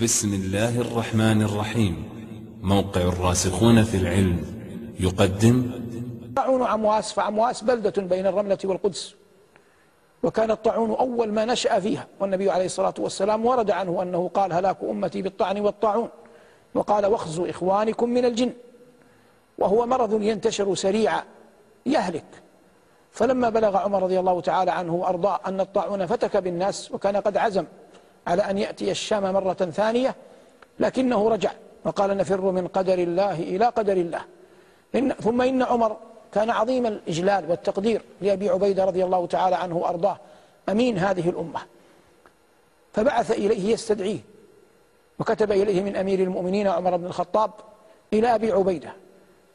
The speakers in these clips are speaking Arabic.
بسم الله الرحمن الرحيم. موقع الراسخون في العلم يقدم طاعون عمواس. فعمواس بلدة بين الرملة والقدس، وكان الطاعون أول ما نشأ فيها، والنبي عليه الصلاة والسلام ورد عنه أنه قال: هلاك أمتي بالطعن والطاعون، وقال: واخزوا إخوانكم من الجن. وهو مرض ينتشر سريعا يهلك. فلما بلغ عمر رضي الله تعالى عنه وأرضاه أن الطاعون فتك بالناس، وكان قد عزم على أن يأتي الشام مرة ثانية، لكنه رجع وقال: نفر من قدر الله إلى قدر الله. ثم إن عمر كان عظيم الإجلال والتقدير لأبي عبيدة رضي الله تعالى عنه وأرضاه أمين هذه الأمة، فبعث إليه يستدعيه، وكتب إليه من أمير المؤمنين عمر بن الخطاب إلى أبي عبيدة: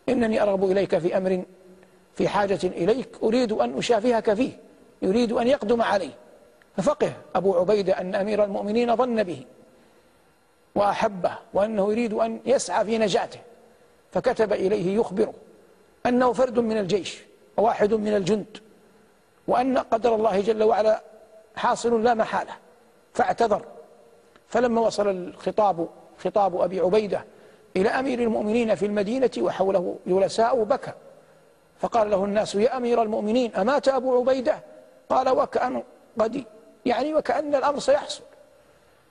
إنني أرغب إليك في أمر، في حاجة إليك أريد أن أشافهك فيه، يريد أن يقدم عليه. ففقه أبو عبيدة أن أمير المؤمنين ظن به وأحبه، وأنه يريد أن يسعى في نجاته، فكتب إليه يخبره أنه فرد من الجيش وواحد من الجند، وأن قدر الله جل وعلا حاصل لا محالة، فاعتذر. فلما وصل خطاب أبي عبيدة إلى أمير المؤمنين في المدينة وحوله جلساء بكى، فقال له الناس: يا أمير المؤمنين، أمات أبو عبيدة؟ قال: وكأن وكأن الأمر سيحصل.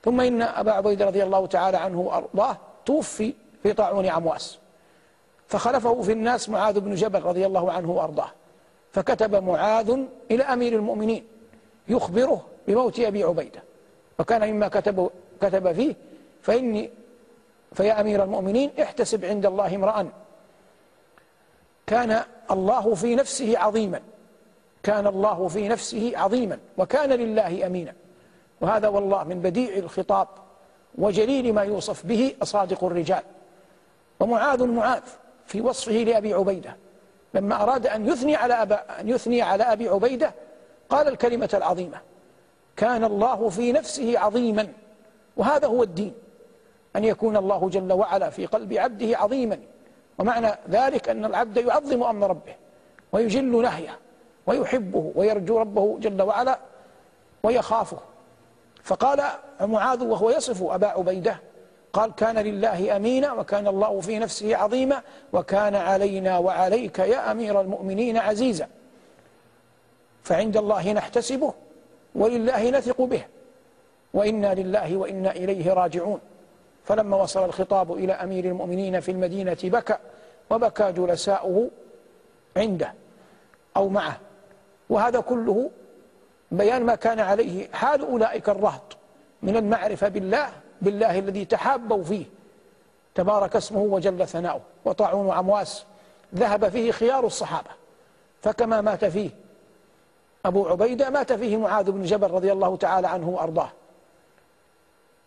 ثم إن أبا عبيدة رضي الله تعالى عنه وأرضاه توفي في طاعون عمواس، فخلفه في الناس معاذ بن جبل رضي الله عنه وأرضاه، فكتب معاذ إلى أمير المؤمنين يخبره بموت أبي عبيدة، وكان مما كتب فيه: فيا أمير المؤمنين، احتسب عند الله امرأ كان الله في نفسه عظيما، وكان لله أمينا. وهذا والله من بديع الخطاب وجليل ما يوصف به أصادق الرجال. ومعاذ في وصفه لأبي عبيدة لما أراد أن يثني على أبي عبيدة قال الكلمة العظيمة: كان الله في نفسه عظيما. وهذا هو الدين، أن يكون الله جل وعلا في قلب عبده عظيما، ومعنى ذلك أن العبد يعظم أمر ربه ويجل نهيه ويحبه ويرجو ربه جل وعلا ويخافه. فقال معاذ وهو يصف أبا عبيدة، قال: كان لله أمينا، وكان الله في نفسه عظيما، وكان علينا وعليك يا أمير المؤمنين عزيزا. فعند الله نحتسبه، ولله نثق به، وإنا لله وإنا إليه راجعون. فلما وصل الخطاب إلى أمير المؤمنين في المدينة بكى، وبكى جلساؤه عنده أو معه. وهذا كله بيان ما كان عليه حال أولئك الرهط من المعرفة بالله الذي تحابوا فيه تبارك اسمه وجل ثناؤه. وطاعون عمواس ذهب فيه خيار الصحابة، فكما مات فيه أبو عبيدة مات فيه معاذ بن جبل رضي الله تعالى عنه وأرضاه،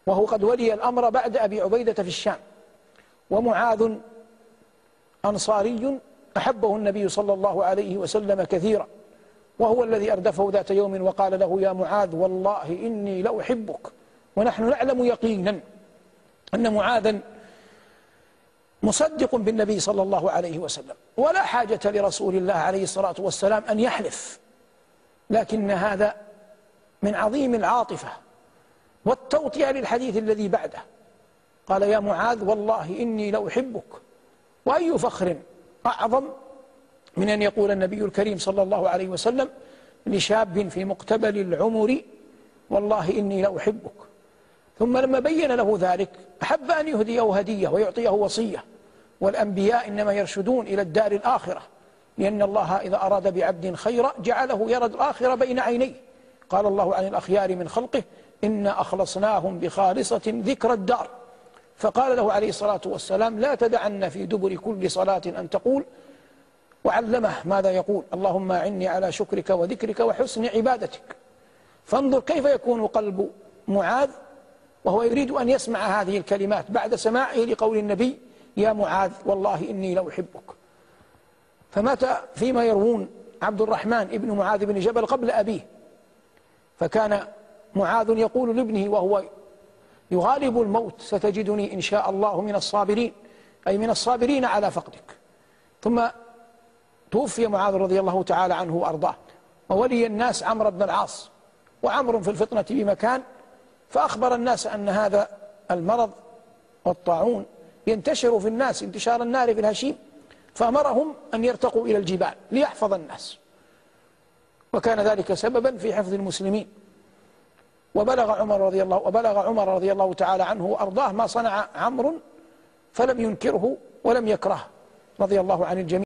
وهو قد ولي الأمر بعد أبي عبيدة في الشام. ومعاذ أنصاري أحبه النبي صلى الله عليه وسلم كثيرا، وهو الذي أردفه ذات يوم وقال له: يا معاذ، والله إني لأحبك. ونحن نعلم يقينا أن معاذا مصدق بالنبي صلى الله عليه وسلم، ولا حاجة لرسول الله عليه الصلاة والسلام أن يحلف، لكن هذا من عظيم العاطفة والتوطئة للحديث الذي بعده. قال: يا معاذ، والله إني لأحبك. وأي فخر أعظم من أن يقول النبي الكريم صلى الله عليه وسلم لشاب في مقتبل العمر: والله إني لأحبك. ثم لما بين له ذلك أحب أن يهديه هدية ويعطيه وصية. والأنبياء إنما يرشدون إلى الدار الآخرة، لأن الله إذا أراد بعبد خيرا جعله يرى الآخرة بين عينيه. قال الله عن الأخيار من خلقه: إنا أخلصناهم بخالصة ذكر الدار. فقال له عليه الصلاة والسلام: لا تدعن في دبر كل صلاة أن تقول، وعلمه ماذا يقول: اللهم أعني على شكرك وذكرك وحسن عبادتك. فانظر كيف يكون قلب معاذ وهو يريد أن يسمع هذه الكلمات بعد سماعه لقول النبي: يا معاذ، والله إني لأحبك. فمات فيما يروون عبد الرحمن ابن معاذ بن جبل قبل أبيه، فكان معاذ يقول لابنه وهو يغالب الموت: ستجدني إن شاء الله من الصابرين، أي من الصابرين على فقدك. ثم توفي معاذ رضي الله تعالى عنه وأرضاه، وولي الناس عمرو بن العاص، وعمرو في الفطنة بمكان، فأخبر الناس أن هذا المرض والطاعون ينتشر في الناس انتشار النار في الهشيم، فأمرهم أن يرتقوا إلى الجبال ليحفظ الناس، وكان ذلك سببا في حفظ المسلمين. وبلغ عمر رضي الله تعالى عنه وأرضاه ما صنع عمرو، فلم ينكره ولم يكرهه رضي الله عن الجميع.